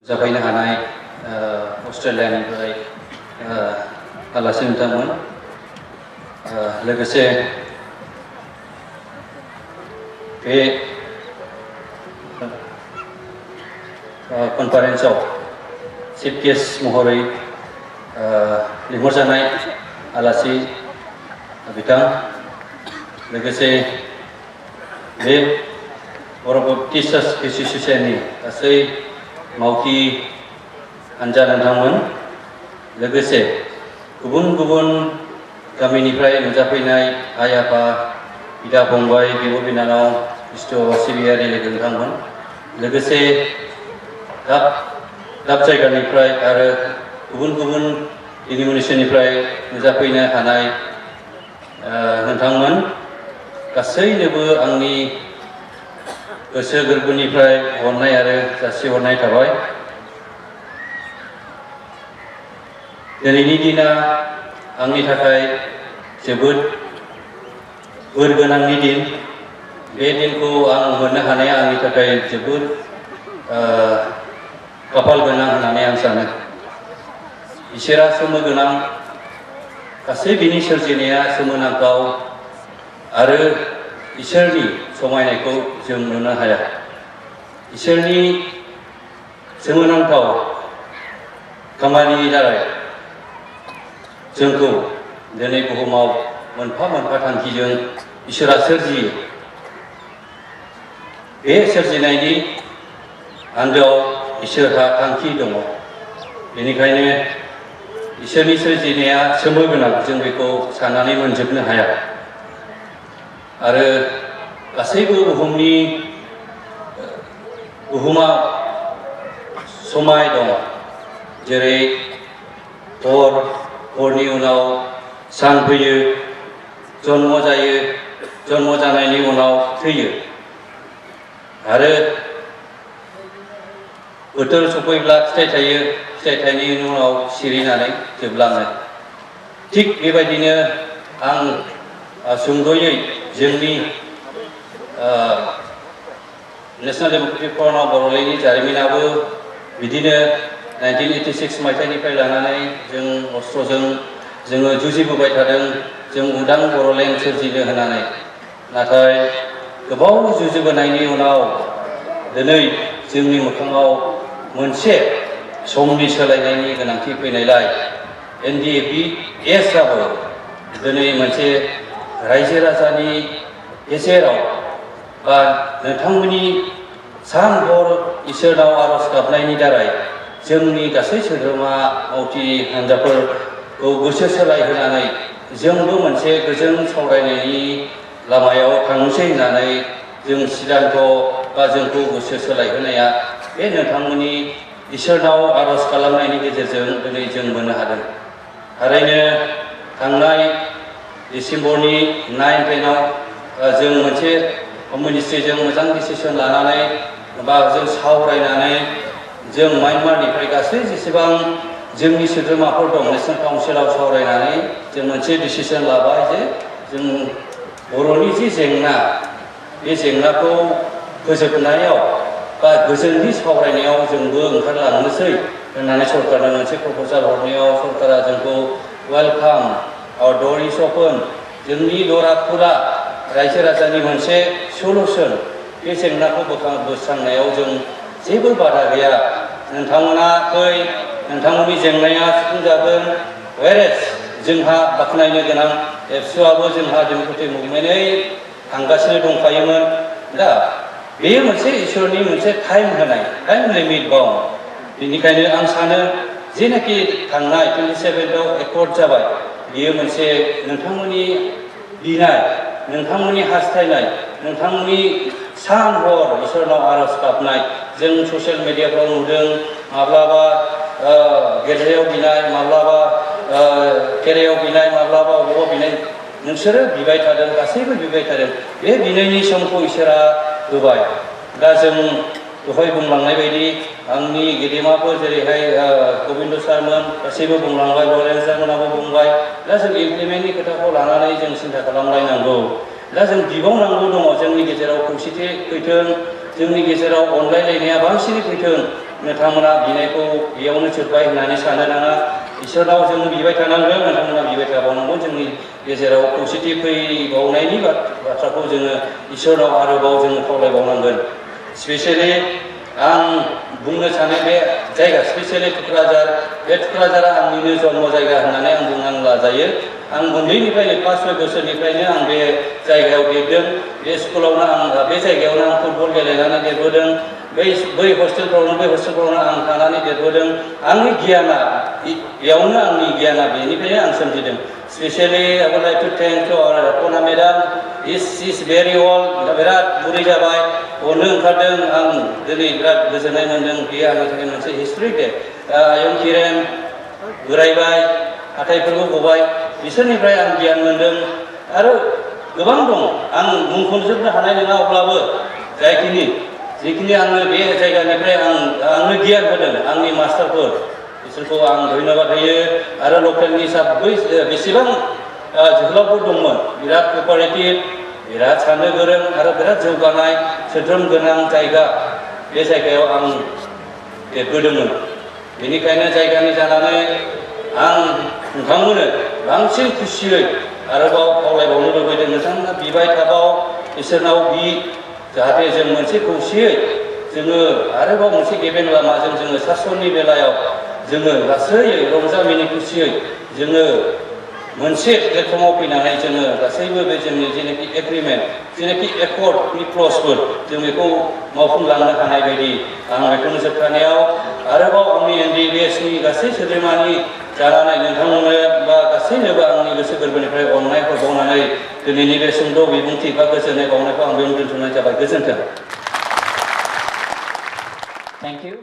जाफैनो हानाय अस्ट्रेलियानिफ्राय आलासि नोंथांमोन लोगोसे बे कनफारेन्सआव चिफ गेस्ट महरै लिंहरजानाय आलासि बिथां लोगोसे बे बर' टिचार्स एसोसिएशननि गासै मावथि हान्जा नोंथांमोन लोगोसे गुबुन गुबुन गामिनिफ्राय नुजाफैनाय आइ आफा बिदा फंबाय बिब' बिनानाव इष्ट सिबियारि लोगो नोंथांमोन लोगोसे दाब जायगानिफ्राय आरो गुबुन गुबुन डिनोमिनेसननिफ्राय नुजाफैनो हानाय नोंथांमोन गासैनोबो आंनि गोसो गोरबोनिफ्राय अननाय आरो जासिहरनाय थाबाय। दिनैनि दिना आंनि थाखाय जोबोद बोर गोनांनि दिन। बे दिनखौ आं मोननो हानाया आंनि थाखाय जोबोद खाफाल गोनां होननानै आं सानो। इसोरा सोमो गोनां गासै बिनि सोरजिनाया सोमोनांथाव आरो इसोरनि समायनायखौ जों नुनो हाया। इसोरनि सोमोनांथाव खामानिनि दारै जोंखौ दिनै बुहुमाव मोनफा मोनफा थांखिजों इसोरा सोरजियो। बे सोरजिनायनि आन्दोआव इसोरहा थांखि दङ। बेनिखायनो इसोरनि सोरजिनाया सोमोगोनां जों बेखौ साननानै मोनजोबनो हाया। आरो गासैबो बुहुमा समाय दङ। जेरै हरनि उनाव सान फैयो, जन्म जायो, जन्म जानायनि उनाव थैयो आरो बोथोर सफैब्ला फिथाइ थायो, फिथाइ थायनायनि उनाव सिरिनानै जोबलाङो। थिग बेबायदिनो आं सुंद'यै जोंनि नेशनेल डेम'क्रेटिक फ्रन्ट अफ बर'लेण्डनि जारिमिनाबो बिदिनो 1986 मायथाइनिफ्राय लानानै जों अस्ट्रजों जोङो जुजिबोबाय थादों, जों उदां बर'लेण्ड सोरजिनो होननानै। नाथाय गोबाव जुजिबोनायनि उनाव दिनै जोंनि मोखाङाव मोनसे समनि सोलायनायनि गोनांथि फैनायलाय NDFBSआबो दिनै मोनसे रायजो राजानि गेजेराव बा नोंथांमोननि सान हर इसोरनाव आर'ज गाबनायनि दारै जोंनि गासै सोद्रोमा मावथि हान्जाफोरखौ गोसो सोलायहोनानै जोंबो मोनसे गोजोन सावरायनायनि लामायाव थांनोसै होननानै जों सिद्धान्त बा जोंखौ गोसो सोलायहोनाया बे नोंथांमोननि इसोरनाव आर'ज खालामनायनि गेजेरजों दिनै जों मोननो हादों। थारैनो थांनाय डिसेम्बरनि 9-10आव जों मोनसे मिनिस्ट्रिजों मोजां डिसिसन लानानै बा जों सावरायनानै जों म्यानमारनिफ्राय गासै जेसेबां जोंनि सोद्रोमाफोर दं नेशनेल काउन्सिलाव सावरायनानै जों मोनसे डिसिसन लाबाय जे जों बर'नि जि जेंना बे जेंनाखौ फोजोबनायाव बा गोजोननि सावरायनायाव जोंबो ओंखारलांनोसै होननानै सरकारनो मोनसे प्रप'जाल हरनायाव सरकारा जोंखौ welcome our door is open, जोंनि दरा खुला, रायजो राजानि मोनसे सलुसन, बे जेंनाखौ बोस्रांनायाव जों जेबो बादा गैया। नोंथांमोना फै, नोंथांमोननि जेंनाया सुफुंजागोन। वेरेस जोंहा बाख्नायनो गोनां एबसुआबो जोंहा डेम'क्रेटिक मुभमेन्टै थांगासिनो दंखायोमोन। दा बेयो मोनसे इसोरनि मोनसे टाइम होनाय, टाइम लिमिट दं। बेनिखायनो आं सानो जेनाखि थांनाय 27आव एकर्ड जाबाय, बेयो मोनसे नोंथांमोननि बिनाय, नोंथांमोननि हास्थायनाय, नोंथांमोननि सान हर इसोरनाव आर'ज गाबनाय। जों ससियेल मिडियाफ्राव नुदों, माब्लाबा गेजेराव बिनाय, माब्लाबा खेरायाव बिनाय, माब्लाबा अबाव बिनाय। नोंसोरो बिबाय थादों, गासैबो बिबाय थादों। बे बिनायनि समखौ इसोरा होबाय। दा जों दहाय बुंलांनाय बायदि आंनि गेदेमाफोर जेरैहाय गबिन्द सारमोन गासैबो बुंलांबाय, लरेन्स सारमोनाबो बुंबाय। दा जों इमप्लिमेन्टनि खोथाखौ लानानै जों सिन्था खालामलायनांगौ। दा जों बिबावनांगौ दङ, जोंनि गेजेराव खौसेथि फैथों, जोंनि गेजेराव अनलायलायनाया बांसिनै फैथों। नोंथांमोना बिनायखौ बेयावनो जोब्बाय होननानै साननो नाङा इसोरनाव जों बिबाय थानांगोन नोंथांमोना बिबाय थाबावनांगौ जोंनि गेजेराव खौसेथि फैबावनायनि बाथ्राखौ जोङो इसोरनाव आरोबाव जोङो खावलायबावनांगोन स्पेसियेलि आं बुंनो सानो बे जायगा स्पेसियेलि टुक्राझार बे टुक्राझारा आंनिनो जन्म जायगा होननानै आं बुंनानै लाजायो आं उन्दैनिफ्रायनो 5-6 बोसोरनिफ्रायनो आं बे जायगायाव देरदों बे स्कुलावनो आं बे जायगायावनो आं फुटबल गेलेनानै देरबोदों बै हस्टेलफ्रावनो आं थानानै देरबोदों आंनि गियाना बेयावनो आंनि गियाना बेनिफ्रायनो आं सोमजिदों specially I would like to thank to our पना मेडाम इज भेरि अल्ड बिराद बुरै जाबाय अनो ओंखारदों आं दिनै बिराद गोजोननाय मोनदों बेयो आंनि थाखाय मोनसे हिस्ट्रि दे आयं किरेन बोरायबाय हाथाइफोरखौ गबाय बिसोरनिफ्राय आं गियान मोनदों आरो गोबां दं आं बुंख'जोबनो हानाय नङा अब्लाबो जिखिनि आंनो बे जायगानिफ्राय आंनो गियान होदों आंनि मास्टारफोर बिसोरखौ आं धन्यबाद होयो आरो लकेलनि बेसेबां जोहोलावफोर दंमोन बिराद कपारेटिभ बिराद साननो गोरों आरो बिराद जौगानाय सोद्रोम गोनां जायगा बे जायगायाव आं देरबोदोंमोन बेनिखायनो जायगानि जानानै आं नोंथांमोननो बांसिन खुसियै आरोबाव खावलायबावनो लुबैदों नोंथांमोना बिबाय थाबाव इसोरनाव जाहाथे जों मोनसे खौसेयै जोङो आरोबाव मोनसे गेबें लामाजों जोङो सासननि बेलायाव जोङो गासैयै रंजा मिनि खुसियै जोङो मोनसे प्लेटफर्माव फैनानै जोङो गासैबो बे जोंनि जेनाखि एग्रिमेन्ट जेनाखि एकर्डनि क्लजफोर जों बेखौ मावफुंलांनो हानाय बायदि आं बेखौनो जोबथानायाव आरोबाव आंनि NDBSनि गासै सोद्रोमानि जानानै नोंथांमोननो बा गासैनोबो आंनि गोसो गोरबोनिफ्राय अननाय हरबावनानै दिनैनि बे सुंद' बिबुंथि बा गोजोननाय बावनायखौ आं बेयावनो दोनथ'नाय जाबाय गोजोन्थों। Thank you.